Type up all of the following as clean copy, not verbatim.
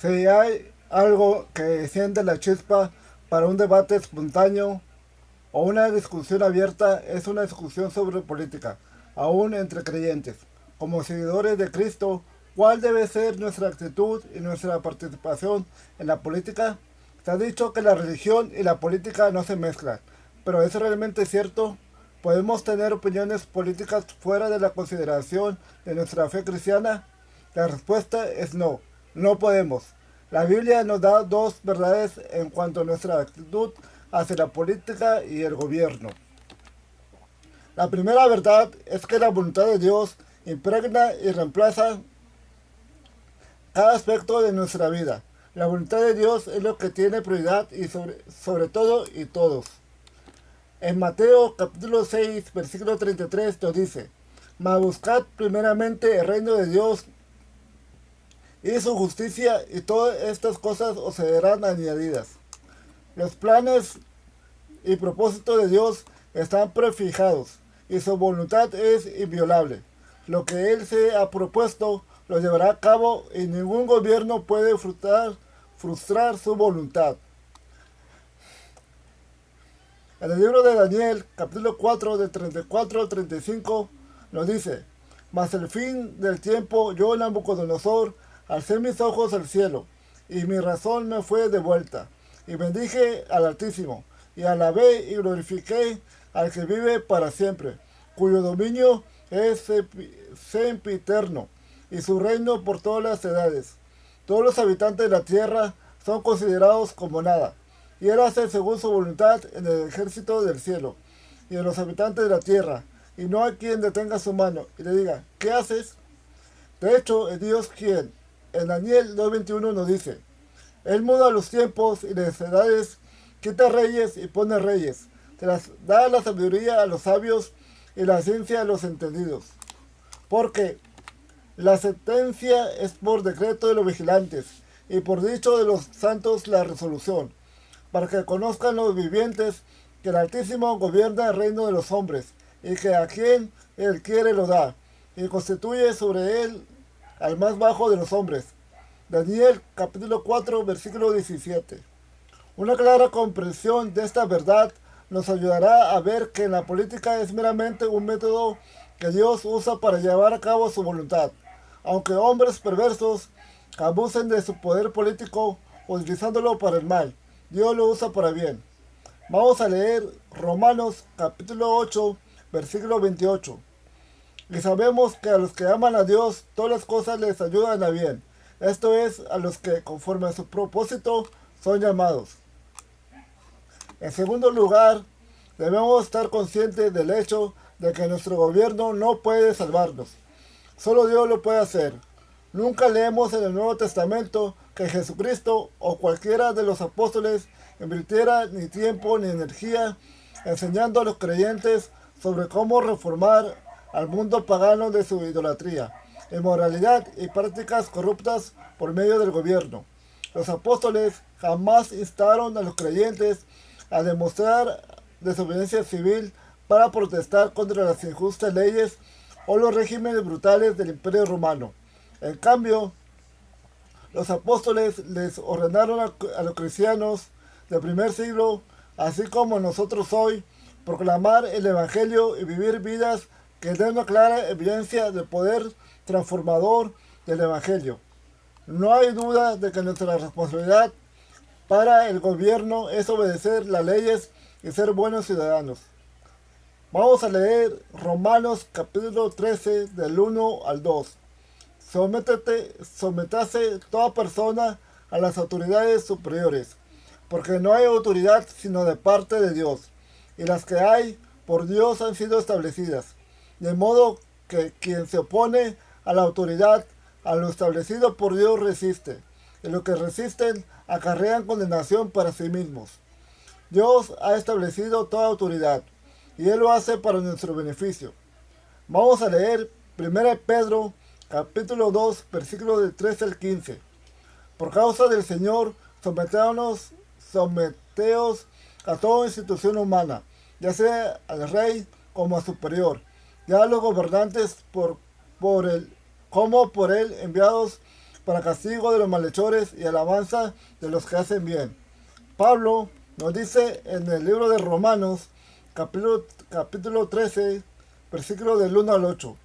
Si hay algo que enciende la chispa para un debate espontáneo o una discusión abierta, es una discusión sobre política, aún entre creyentes. Como seguidores de Cristo, ¿cuál debe ser nuestra actitud y nuestra participación en la política? Se ha dicho que la religión y la política no se mezclan, pero ¿es realmente cierto? ¿Podemos tener opiniones políticas fuera de la consideración de nuestra fe cristiana? La respuesta es no, no podemos. La Biblia nos da dos verdades en cuanto a nuestra actitud hacia la política y el gobierno. La primera verdad es que la voluntad de Dios impregna y reemplaza cada aspecto de nuestra vida. La voluntad de Dios es lo que tiene prioridad y sobre todo y todos. En Mateo capítulo 6, versículo 33 nos dice, mas buscad primeramente el reino de Dios y su justicia, y todas estas cosas os serán añadidas. Los planes y propósitos de Dios están prefijados y su voluntad es inviolable. Lo que Él se ha propuesto lo llevará a cabo y ningún gobierno puede frustrar su voluntad. En el libro de Daniel, capítulo 4, de 34 al 35, nos dice, mas el fin del tiempo yo, Nabucodonosor, alcé mis ojos al cielo, y mi razón me fue devuelta, y bendije al Altísimo, y alabé y glorifiqué al que vive para siempre, cuyo dominio es sempiterno, y su reino por todas las edades. Todos los habitantes de la tierra son considerados como nada, y él hace según su voluntad en el ejército del cielo, y en los habitantes de la tierra, y no hay quien detenga su mano, y le diga, ¿qué haces? De hecho, es Dios quien, en Daniel 2.21 nos dice, Él muda los tiempos y las edades, quita reyes y pone reyes, da la sabiduría a los sabios y la ciencia a los entendidos. Porque la sentencia es por decreto de los vigilantes, y por dicho de los santos la resolución, para que conozcan los vivientes que el Altísimo gobierna el reino de los hombres, y que a quien Él quiere lo da, y constituye sobre él al más bajo de los hombres. Daniel capítulo 4 versículo 17. Una clara comprensión de esta verdad nos ayudará a ver que la política es meramente un método que Dios usa para llevar a cabo su voluntad. Aunque hombres perversos abusen de su poder político utilizándolo para el mal, Dios lo usa para bien. Vamos a leer Romanos capítulo 8 versículo 28. Y sabemos que a los que aman a Dios, todas las cosas les ayudan a bien. Esto es, a los que conforme a su propósito son llamados. En segundo lugar, debemos estar conscientes del hecho de que nuestro gobierno no puede salvarnos. Solo Dios lo puede hacer. Nunca leemos en el Nuevo Testamento que Jesucristo o cualquiera de los apóstoles invirtiera ni tiempo ni energía enseñando a los creyentes sobre cómo reformar al mundo pagano de su idolatría, inmoralidad y prácticas corruptas por medio del gobierno. Los apóstoles jamás instaron a los creyentes a demostrar desobediencia civil para protestar contra las injustas leyes o los regímenes brutales del Imperio Romano. En cambio, los apóstoles les ordenaron a los cristianos del primer siglo, así como nosotros hoy, proclamar el Evangelio y vivir vidas que den una clara evidencia del poder transformador del Evangelio. No hay duda de que nuestra responsabilidad para el gobierno es obedecer las leyes y ser buenos ciudadanos. Vamos a leer Romanos capítulo 13 del 1 al 2. Sométase toda persona a las autoridades superiores, porque no hay autoridad sino de parte de Dios, y las que hay por Dios han sido establecidas, de modo que quien se opone a la autoridad, a lo establecido por Dios resiste, y los que resisten acarrean condenación para sí mismos. Dios ha establecido toda autoridad, y Él lo hace para nuestro beneficio. Vamos a leer 1 Pedro capítulo 2, versículos del 13 al 15. Por causa del Señor, someteos a toda institución humana, ya sea al rey como a superior, ya a los gobernantes como por él enviados para castigo de los malhechores y alabanza de los que hacen bien. Pablo nos dice en el libro de Romanos, capítulo 13, versículo del 1 al 8.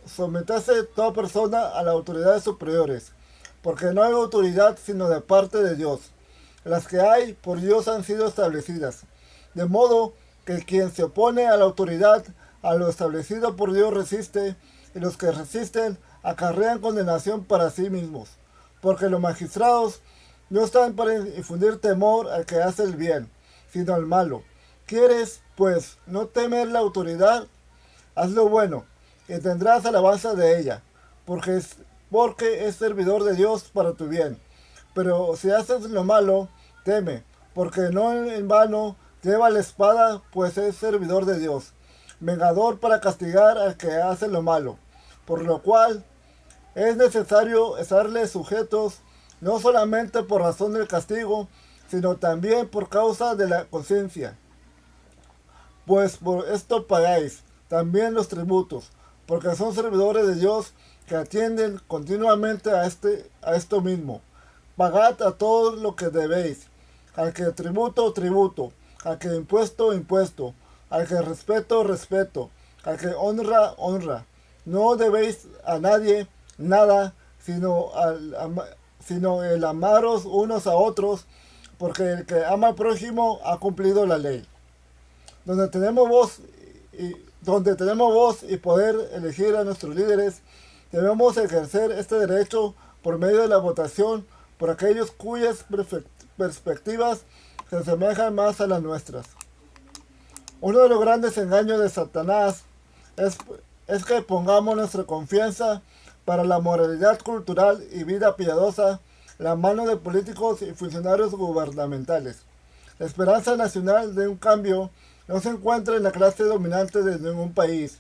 Sometase toda persona a las autoridades superiores, porque no hay autoridad sino de parte de Dios. Las que hay por Dios han sido establecidas. De modo que quien se opone a la autoridad, a lo establecido por Dios resiste, y los que resisten acarrean condenación para sí mismos. Porque los magistrados no están para infundir temor al que hace el bien, sino al malo. ¿Quieres, pues, no temer la autoridad? Haz lo bueno, y tendrás alabanza de ella, porque es servidor de Dios para tu bien. Pero si haces lo malo, teme, porque no en vano lleva la espada, pues es servidor de Dios, vengador para castigar al que hace lo malo. Por lo cual es necesario estarles sujetos, no solamente por razón del castigo, sino también por causa de la conciencia. Pues por esto pagáis también los tributos, porque son servidores de Dios que atienden continuamente a esto mismo. Pagad a todo lo que debéis, al que tributo, tributo, al que impuesto, impuesto, al que respeto, respeto, al que honra, honra. No debéis a nadie nada, sino el amaros unos a otros, porque el que ama al prójimo ha cumplido la ley. Donde tenemos voz y poder elegir a nuestros líderes, debemos ejercer este derecho por medio de la votación por aquellos cuyas perspectivas se asemejan más a las nuestras. Uno de los grandes engaños de Satanás es que pongamos nuestra confianza para la moralidad cultural y vida piadosa en la mano de políticos y funcionarios gubernamentales. La esperanza nacional de un cambio no se encuentra en la clase dominante de ningún país.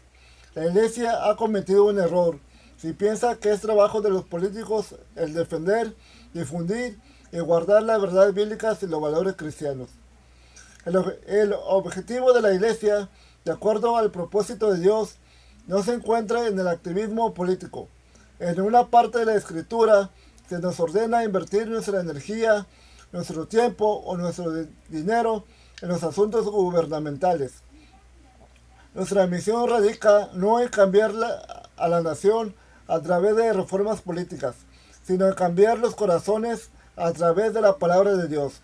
La Iglesia ha cometido un error si piensa que es trabajo de los políticos el defender, difundir y guardar las verdades bíblicas y los valores cristianos. El objetivo de la Iglesia, de acuerdo al propósito de Dios, no se encuentra en el activismo político. En una parte de la Escritura se nos ordena invertir nuestra energía, nuestro tiempo o nuestro dinero en los asuntos gubernamentales. Nuestra misión radica no en cambiar a la nación a través de reformas políticas, sino en cambiar los corazones a través de la palabra de Dios.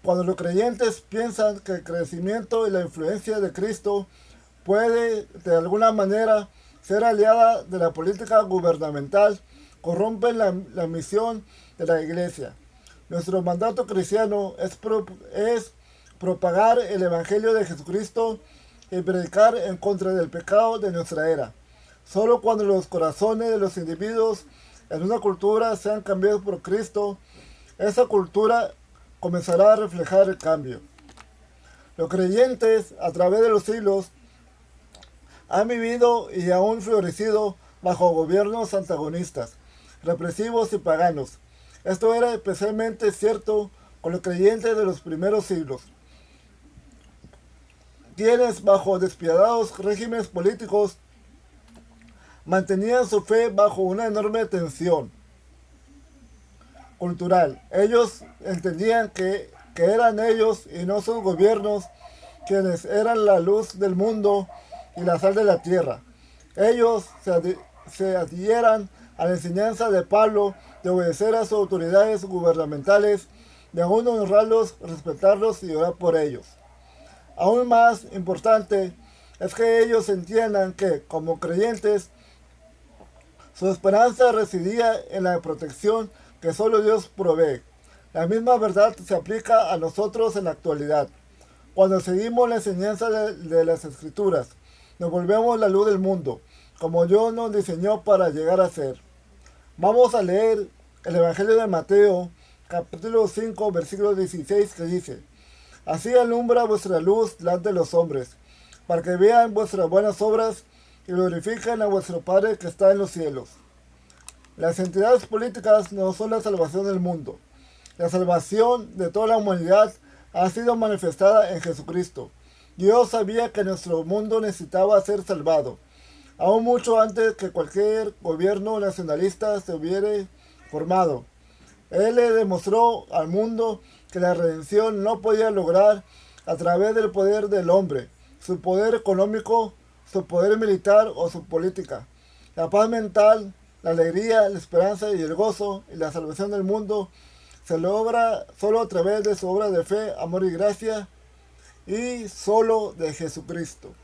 Cuando los creyentes piensan que el crecimiento y la influencia de Cristo puede de alguna manera ser aliada de la política gubernamental, corrompen la misión de la Iglesia. Nuestro mandato cristiano es propagar el Evangelio de Jesucristo y predicar en contra del pecado de nuestra era. Solo cuando los corazones de los individuos en una cultura sean cambiados por Cristo, esa cultura comenzará a reflejar el cambio. Los creyentes, a través de los siglos, han vivido y aún florecido bajo gobiernos antagonistas, represivos y paganos. Esto era especialmente cierto con los creyentes de los primeros siglos, quienes bajo despiadados regímenes políticos mantenían su fe bajo una enorme tensión cultural. Ellos entendían que eran ellos y no sus gobiernos quienes eran la luz del mundo y la sal de la tierra. Ellos se adhieran a la enseñanza de Pablo de obedecer a sus autoridades gubernamentales, de aún honrarlos, respetarlos y orar por ellos. Aún más importante es que ellos entiendan que, como creyentes, su esperanza residía en la protección que solo Dios provee. La misma verdad se aplica a nosotros en la actualidad. Cuando seguimos la enseñanza de las Escrituras, nos volvemos la luz del mundo, como Dios nos diseñó para llegar a ser. Vamos a leer el Evangelio de Mateo, capítulo 5, versículo 16, que dice: Así alumbra vuestra luz delante de los hombres, para que vean vuestras buenas obras y glorifiquen a vuestro Padre que está en los cielos. Las entidades políticas no son la salvación del mundo. La salvación de toda la humanidad ha sido manifestada en Jesucristo. Dios sabía que nuestro mundo necesitaba ser salvado, aún mucho antes que cualquier gobierno nacionalista se hubiera formado. Él le demostró al mundo que la redención no podía lograr a través del poder del hombre, su poder económico, su poder militar o su política. La paz mental, la alegría, la esperanza y el gozo y la salvación del mundo se logra solo a través de su obra de fe, amor y gracia y solo de Jesucristo.